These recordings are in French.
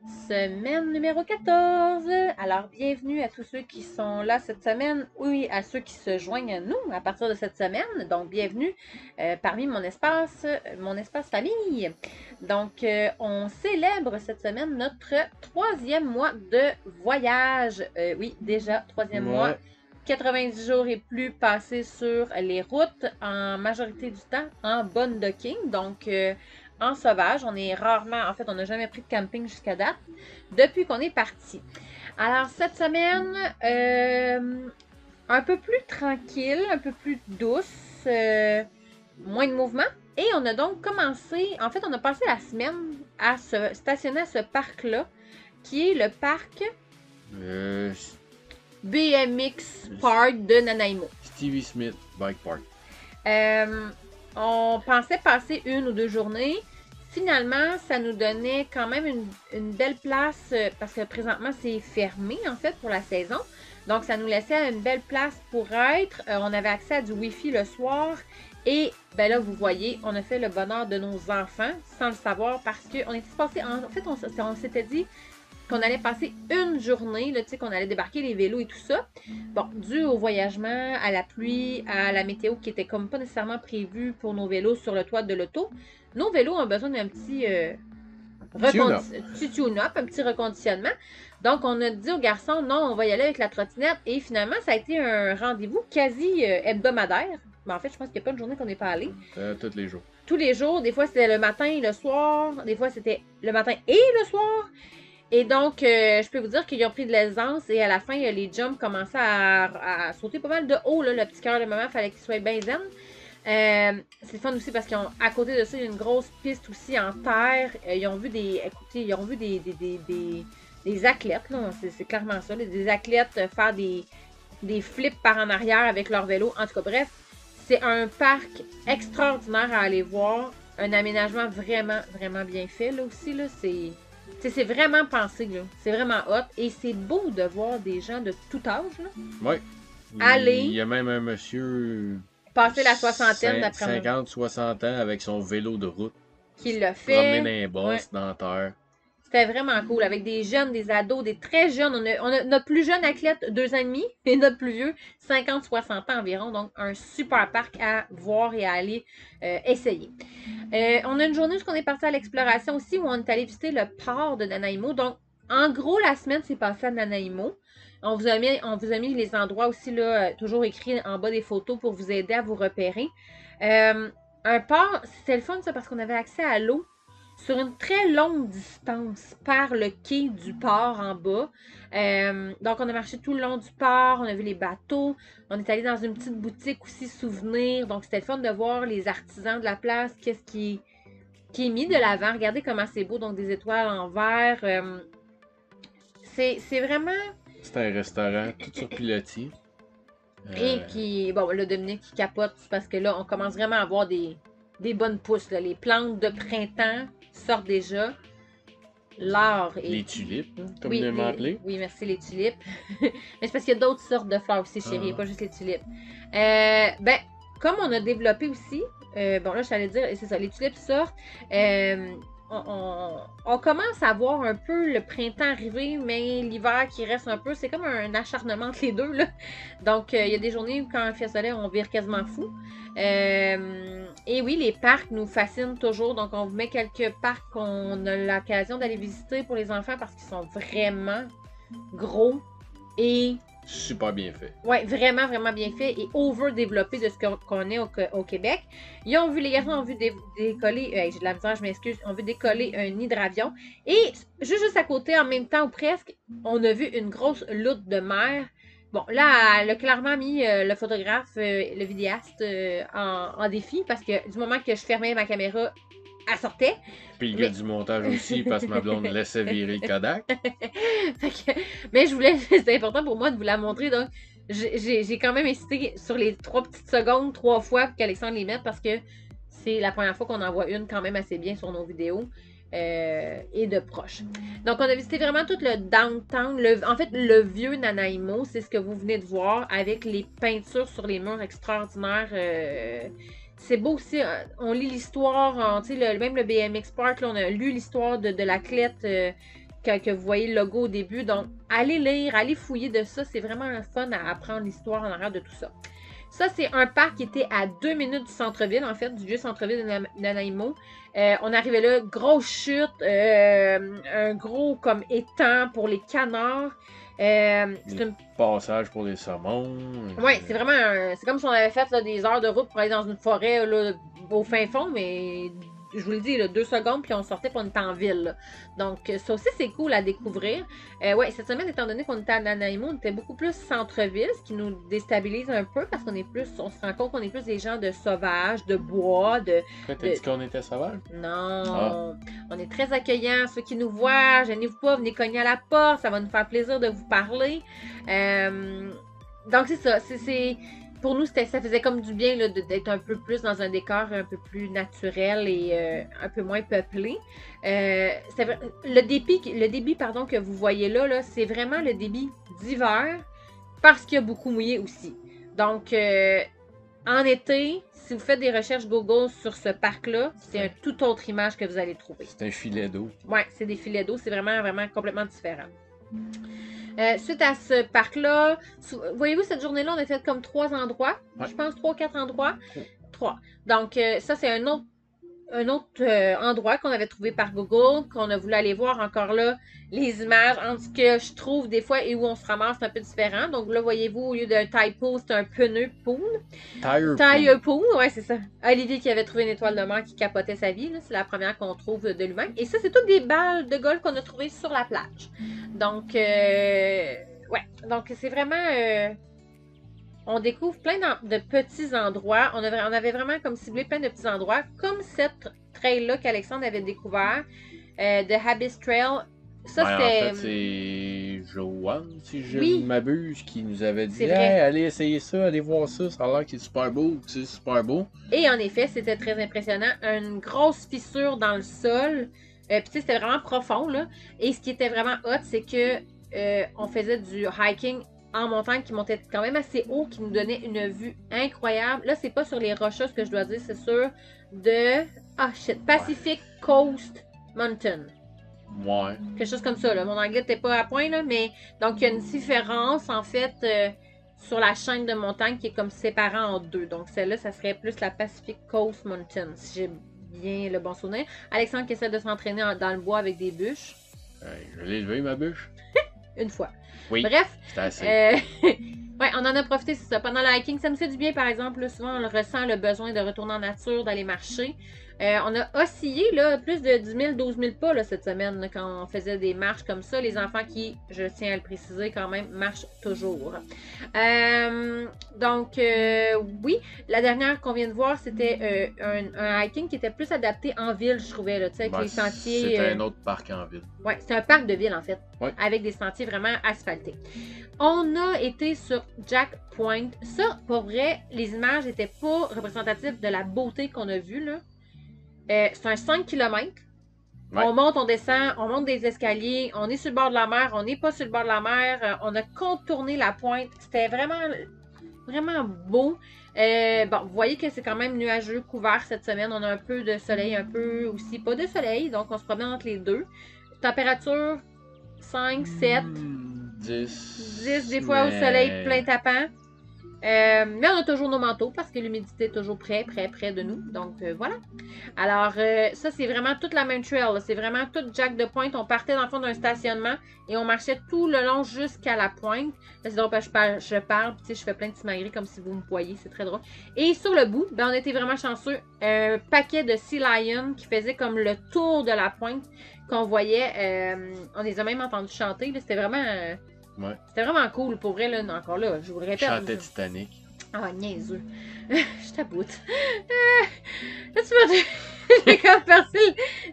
Semaine numéro 14. Alors, bienvenue à tous ceux qui sont là cette semaine, oui, à ceux qui se joignent à nous à partir de cette semaine. Donc, bienvenue parmi mon espace famille. Donc, on célèbre cette semaine notre troisième mois de voyage. Oui, déjà, troisième mois. Ouais. 90 jours et plus passés sur les routes, en majorité du temps en bonne docking. Donc, en sauvage. On est rarement, en fait, on n'a jamais pris de camping jusqu'à date depuis qu'on est parti. Alors, cette semaine, un peu plus tranquille, un peu plus douce, moins de mouvement. Et on a donc commencé, en fait, on a passé la semaine à se stationner à ce parc-là, qui est le parc Euh, BMX Park de Nanaimo. Stevie Smith Bike Park. On pensait passer une ou deux journées. Finalement, ça nous donnait quand même une belle place parce que présentement, c'est fermé en fait pour la saison. Donc, ça nous laissait une belle place pour être. On avait accès à du Wi-Fi le soir. Et ben là, vous voyez, on a fait le bonheur de nos enfants sans le savoir parce qu'on était passé. En fait, on s'était dit qu'on allait passer une journée, là, tu sais, qu'on allait débarquer les vélos et tout ça. Bon, dû au voyagement, à la pluie, à la météo qui était comme pas nécessairement prévue pour nos vélos sur le toit de l'auto, nos vélos ont besoin d'un petit tune-up, un petit reconditionnement. Donc, on a dit aux garçons, non, on va y aller avec la trottinette. Et finalement, ça a été un rendez-vous quasi hebdomadaire. Mais en fait, je pense qu'il n'y a pas une journée qu'on n'est pas allé. Tous les jours. Tous les jours, des fois c'était le matin et le soir, des fois c'était le matin et le soir. Et donc, je peux vous dire qu'ils ont pris de l'aisance et à la fin, les jumps commençaient à sauter pas mal de haut. Là, le petit cœur de maman, il fallait qu'il soit bien zen. C'est fun aussi parce qu'à côté de ça, il y a une grosse piste aussi en terre. Ils ont vu des athlètes, là, c'est clairement ça, des athlètes faire des flips par en arrière avec leur vélo. En tout cas, bref, c'est un parc extraordinaire à aller voir. Un aménagement vraiment, vraiment bien fait, là aussi, là, c'est vraiment pensé, là. C'est vraiment hot. Et c'est beau de voir des gens de tout âge, là, Ouais. aller Il y a même un monsieur passer la soixantaine d'après moi 50-60 ans avec son vélo de route, qui l'a promener fait. dans les Ouais. bosses, dans la terre. C'était vraiment cool. Avec des jeunes, des ados, des très jeunes. On a notre plus jeune athlète, 2 ans et demi, et notre plus vieux, 50-60 ans environ. Donc, un super parc à voir et à aller essayer. On a une journée où on est parti à l'exploration aussi, où on est allé visiter le port de Nanaimo. Donc, en gros, la semaine s'est passée à Nanaimo. On vous a mis les endroits aussi, là, toujours écrits en bas des photos pour vous aider à vous repérer. Un port, c'était le fun, ça, parce qu'on avait accès à l'eau sur une très longue distance par le quai du port en bas. Donc, on a marché tout le long du port, on a vu les bateaux, on est allé dans une petite boutique aussi souvenir. Donc, c'était le fun de voir les artisans de la place, qu'est-ce qui est mis de l'avant. Regardez comment c'est beau, donc des étoiles en verre. C'est vraiment... C'est un restaurant tout sur pilotis. Et qui, bon, là, Dominique qui capote parce que là, on commence vraiment à avoir des bonnes pousses. Là. Les plantes de printemps sortent déjà. L'art est... Les tulipes, Oui, communément appelées. oui, merci, les tulipes. Mais c'est parce qu'il y a d'autres sortes de fleurs aussi, chérie, pas juste les tulipes. Ben, comme on a développé aussi, bon là, je t'allais dire, c'est ça, les tulipes sortent. On commence à voir un peu le printemps arriver, mais l'hiver qui reste un peu, c'est comme un acharnement entre les deux, là. Donc, il y a des journées où quand il fait soleil, on vire quasiment fou. Et oui, les parcs nous fascinent toujours. Donc, on vous met quelques parcs qu'on a l'occasion d'aller visiter pour les enfants parce qu'ils sont vraiment gros et Super bien fait. ouais, vraiment, vraiment bien fait et over-développé de ce qu'on est au Québec. Les garçons ont vu décoller, j'ai de la misère, je m'excuse, ont vu décoller un hydravion. Et juste à côté, en même temps ou presque, on a vu une grosse loutre de mer. Bon, là, elle a clairement mis le photographe, le vidéaste en défi parce que du moment que je fermais ma caméra, elle sortait. Puis le gars du montage aussi, parce que ma blonde laissait virer le Kodak. Mais je voulais, c'est important pour moi de vous la montrer. Donc, j'ai quand même hésité sur les 3 petites secondes, 3 fois pour qu'Alexandre les mette parce que c'est la première fois qu'on en voit une quand même assez bien sur nos vidéos et de proche. Donc, on a visité vraiment tout le downtown. En fait, le vieux Nanaimo, c'est ce que vous venez de voir avec les peintures sur les murs extraordinaires. C'est beau aussi, on lit l'histoire, même le BMX Park, là, on a lu l'histoire de l'athlète que vous voyez le logo au début. Donc, allez lire, allez fouiller de ça. C'est vraiment un fun à apprendre l'histoire en arrière de tout ça. Ça, c'est un parc qui était à 2 minutes du centre-ville, en fait, du vieux centre-ville de Nanaimo. On arrivait là, grosse chute, un gros comme étang pour les canards. C'est un passage pour les saumons. Oui, c'est vraiment c'est comme si on avait fait là, des heures de route pour aller dans une forêt là, au fin fond, mais je vous le dis, là, 2 secondes, puis on sortait pour on était en ville. Là. Donc, ça aussi, c'est cool à découvrir. Ouais, cette semaine, étant donné qu'on était à Nanaimo, on était beaucoup plus centre-ville, ce qui nous déstabilise un peu parce qu'on est plus, on se rend compte qu'on est plus des gens de sauvages, de bois, de. T'as dit qu'on était sauvages? Non. On est très accueillants. Ceux qui nous voient, gênez-vous pas, venez cogner à la porte, ça va nous faire plaisir de vous parler. Donc, c'est ça. Pour nous, ça faisait comme du bien d'être un peu plus dans un décor un peu plus naturel et un peu moins peuplé. Le débit pardon, que vous voyez là c'est vraiment le débit d'hiver parce qu'il y a beaucoup mouillé aussi. Donc, en été, si vous faites des recherches Google sur ce parc-là, c'est une toute autre image que vous allez trouver. C'est un filet d'eau. Oui, c'est des filets d'eau. C'est vraiment, vraiment complètement différent. Suite à ce parc-là, voyez-vous, cette journée-là, on a fait comme 3 endroits. Ouais. Je pense 3 ou 4 endroits. 3. Donc, ça, c'est un autre endroit qu'on avait trouvé par Google, qu'on a voulu aller voir encore là. Les images entre ce que je trouve des fois et où on se ramasse, c'est un peu différent. Donc là, voyez-vous, au lieu d'un tide pool, c'est un pneu pool. Tire pool, ouais, c'est ça. Olivier qui avait trouvé une étoile de mer qui capotait sa vie. C'est la première qu'on trouve de lui-même. Et ça, c'est toutes des balles de golf qu'on a trouvées sur la plage. Donc, ouais. Donc, c'est vraiment... on découvre plein de petits endroits. On avait vraiment comme ciblé plein de petits endroits. Comme cette trail-là qu'Alexandre avait découvert, de Habis Trail. Ça, en fait, c'est Joanne, si je ne m'abuse, qui nous avait dit hey, allez essayer ça, allez voir ça, ça a l'air qu'il est super beau, c'est super beau. Et en effet, c'était très impressionnant. Une grosse fissure dans le sol. Puis c'était vraiment profond, là. Et ce qui était vraiment hot, c'est que on faisait du hiking en montagne qui montait quand même assez haut, qui nous donnait une vue incroyable. Là, c'est pas sur les rocheuses que je dois dire, c'est sur Pacific Coast Mountain. Ouais. Quelque chose comme ça, là. Mon anglais n'était pas à point, là, mais donc il y a une différence, en fait, sur la chaîne de montagne qui est comme séparée en deux. Donc celle-là, ça serait plus la Pacific Coast Mountain, si j'ai bien le bon souvenir. Alexandre qui essaie de s'entraîner dans le bois avec des bûches. Je l'ai levé, ma bûche. Une fois. Oui. Bref. C'est assez. Ouais, on en a profité, c'est ça. Pendant le hiking, ça nous fait du bien, par exemple. Là, souvent, on ressent le besoin de retourner en nature, d'aller marcher. On a oscillé là, plus de 10 000, 12 000 pas là, cette semaine là, quand on faisait des marches comme ça. Les enfants qui, je tiens à le préciser quand même, marchent toujours. Donc, oui, la dernière qu'on vient de voir, c'était un hiking qui était plus adapté en ville, je trouvais, là, avec les sentiers. C'était un autre parc en ville. Oui, c'est un parc de ville, en fait, avec des sentiers vraiment asphaltés. On a été sur Jack Point. Ça, pour vrai, les images n'étaient pas représentatives de la beauté qu'on a vue, là. C'est un 5 km. Ouais. On monte, on descend, on monte des escaliers, on est sur le bord de la mer, on n'est pas sur le bord de la mer, on a contourné la pointe. C'était vraiment, vraiment beau. Bon, vous voyez que c'est quand même nuageux, couvert cette semaine. On a un peu de soleil, un peu aussi pas de soleil, donc on se promène entre les deux. Température 5, 7, 10 des fois au soleil plein tapant. Mais on a toujours nos manteaux parce que l'humidité est toujours près de nous. Donc voilà. Alors ça c'est vraiment toute la même trail. C'est vraiment tout Jack de Pointe. On partait dans le fond d'un stationnement et on marchait tout le long jusqu'à la pointe. Là c'est drôle parce que je parle, tu sais, je fais plein de timagris comme si vous me voyez. C'est très drôle. Et sur le bout, ben, on était vraiment chanceux. Un paquet de Sea Lion qui faisait comme le tour de la pointe qu'on voyait. On les a même entendus chanter. C'était vraiment... Ouais. C'était vraiment cool, pour vrai, là, encore là, je vous le répète. Chantait Titanic. Ah, niaiseux. Je t'aboute. Là, tu m'as j'ai comme percé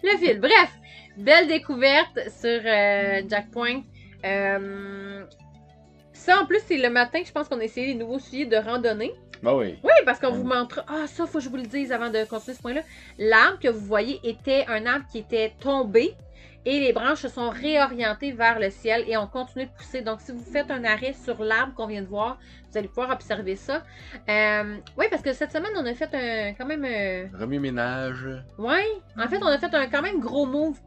le fil. Bref, belle découverte sur Jack Point. Ça, en plus, c'est le matin que je pense qu'on a essayé les nouveaux souliers de randonnée. Ben oui. Oui, parce qu'on vous montre... Ah, ça, faut que je vous le dise avant de continuer ce point-là. L'arbre que vous voyez était un arbre qui était tombé. Et les branches se sont réorientées vers le ciel et ont continué de pousser. Donc, si vous faites un arrêt sur l'arbre qu'on vient de voir, vous allez pouvoir observer ça. Oui, parce que cette semaine, on a fait quand même... Remis ménage. Oui, en fait, on a fait un quand même gros move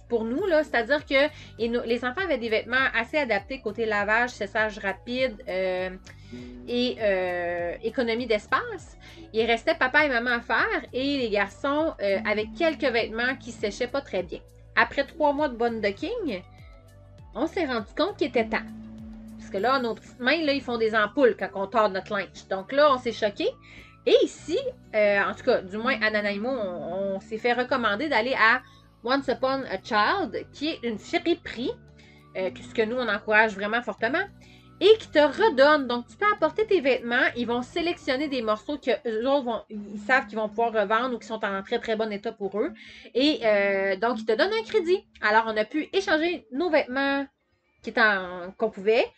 pour nous, là, c'est-à-dire que les enfants avaient des vêtements assez adaptés côté lavage, séchage rapide et économie d'espace. Il restait papa et maman à faire et les garçons avec quelques vêtements qui séchaient pas très bien. Après 3 mois de bonne docking, on s'est rendu compte qu'il était temps. Parce que là, nos petites mains, là, ils font des ampoules quand on tord notre linge. Donc là, on s'est choqués. Et ici, en tout cas, du moins à Nana et moi, on s'est fait recommander d'aller à Once Upon a Child, qui est une friperie, ce que nous, on encourage vraiment fortement, et qui te redonne. Donc, tu peux apporter tes vêtements, ils vont sélectionner des morceaux que eux autres, ils savent qu'ils vont pouvoir revendre ou qui sont en très, très bon état pour eux. Et donc, ils te donnent un crédit. Alors, on a pu échanger nos vêtements qu'on pouvait,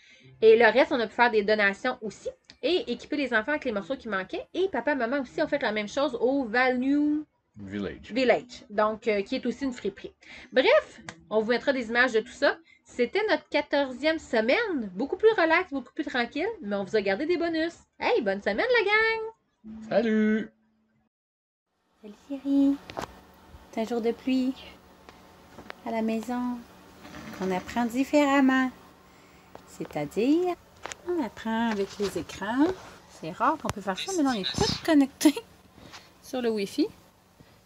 et le reste, on a pu faire des donations aussi. Et équiper les enfants avec les morceaux qui manquaient. Et papa et maman aussi ont fait la même chose au Value Village. Donc, qui est aussi une friperie. Bref, on vous mettra des images de tout ça. C'était notre 14e semaine. Beaucoup plus relax, beaucoup plus tranquille. Mais on vous a gardé des bonus. Hey, bonne semaine la gang! Salut! Salut chérie. C'est un jour de pluie. À la maison. On apprend différemment. C'est-à-dire... On apprend avec les écrans. C'est rare qu'on peut faire ça, mais là, on est tous connectés sur le Wi-Fi.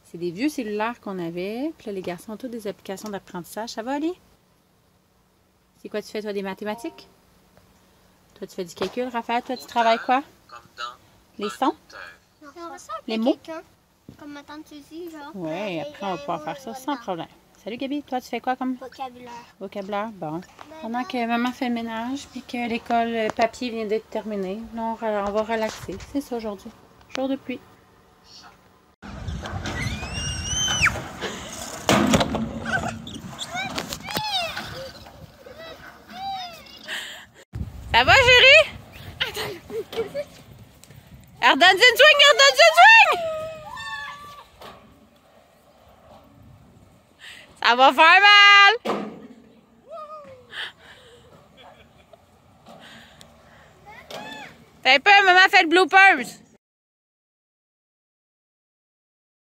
C'est des vieux cellulaires qu'on avait. Puis là, les garçons ont toutes des applications d'apprentissage. Ça va aller? C'est quoi tu fais, toi, des mathématiques? Toi, tu fais du calcul, Raphaël? Toi, tu travailles quoi? Les sons? Les mots? Comme ma tante Suzy, genre. Oui, après, on va pouvoir faire ça sans problème. Salut Gabi, toi tu fais quoi comme vocabulaire? Vocabulaire, bon. Pendant que maman fait le ménage, puis que l'école papier vient d'être terminée, là, on va relaxer. C'est ça aujourd'hui. Jour de pluie. Ça va chérie? Redonne une swing, redonne une swing! Ça va faire mal! T'as un peu, maman fait le bloopers!